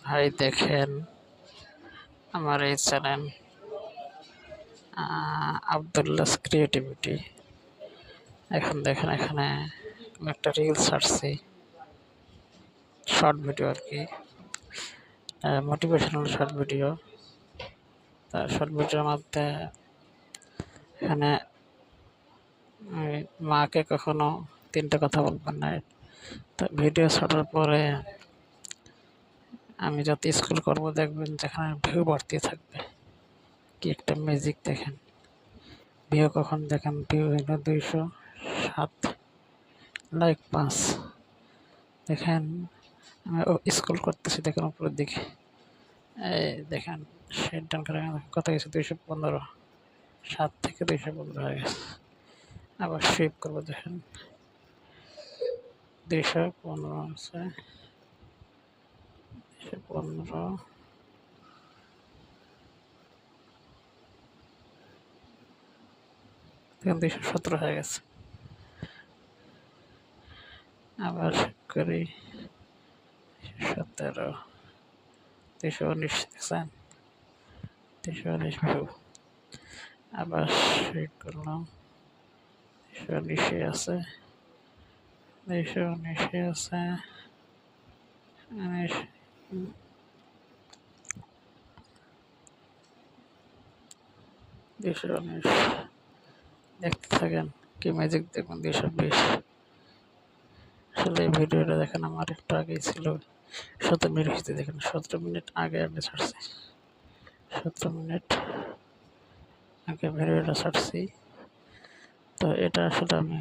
ভাই দেখেন আমার এই চ্যানেল আবদুল্লাহস ক্রিয়েটিভিটি। এখন দেখেন এখানে আমি একটা রিলস ছাড়ছি, শর্ট ভিডিও আর কি, মোটিভেশনাল শর্ট ভিডিও। তা শর্ট ভিডিওর মধ্যে এখানে মাকে কখনো 3টা কথা বলবেন না। তো ভিডিও ছাড়ার পরে আমি যত স্ক্রল করবো দেখবেন যেখানে ভিউ বাড়তে থাকবে। কি একটা ম্যাজিক দেখেন! ভিউ কখন দেখেন, ভিউ হইল 207, লাইক 5। দেখেন আমি স্ক্রল করতেছি, দেখেন উপরের দিকে, এই দেখেন শেড ডাউন করে কত গেছে, 215, 7 থেকে 215 হয়ে গেছে। আবার সুইপ করবো, দেখেন 215 আছে, 215, দেখেন 217 হয়ে গেছে। আবার করি 217, 219, দেখছেন 219 ভিউ। আবার সুইপ করলাম, 219 আছে, 219 আছে, 219। দেখতে থাকেন, কি ম্যাজিক দেখবেন। 220। আসলে এই ভিডিওটা দেখেন আমার একটু আগেই ছিল, 17 মিনিট হয়েছে। দেখেন 17 মিনিট আগে আমি ছাড়ছি, 17 মিনিট আগে ভিডিওটা ছাড়ছি। তো এটা আসলে আমি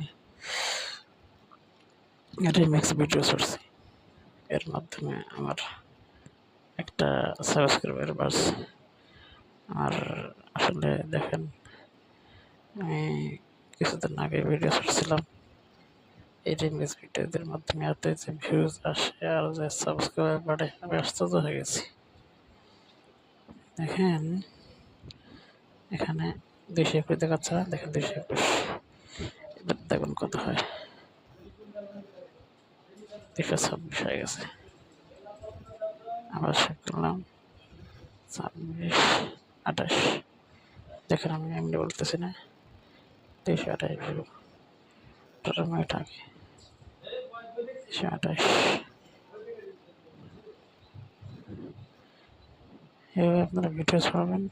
রিমিক্স ভিডিও ছাড়ছি, এর মাধ্যমে আমার একটা সাবস্ক্রাইবার বাড়ছে। আর আসলে দেখেন আমি কিছুদিন আগে ভিডিও ছাড়ছিলাম, এই রিমিক্স ভিডিওদের মাধ্যমে এত যে ভিউজ আসে আর যে সাবস্ক্রাইবার বাড়ে, আমি আশ্চর্য হয়ে গেছি। দেখেন এখানে 221 দেখাচ্ছে না, দেখেন 221, এবার দেখুন কত হয়, 226 হয়ে গেছে। আবার চেক করলাম 26, 28, দেখেন আমি এমনি বলতেছি না, 228 ভিউ 18 মিনিট আগে, 228। এভাবে আপনারা ভিডিও ছাড়বেন,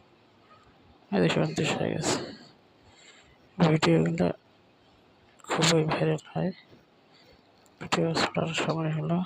229 হয়ে গেছে। ভিডিওগুলো খুবই ভাইরাল হয়। ভিডিও ছাড়ার সময় হলো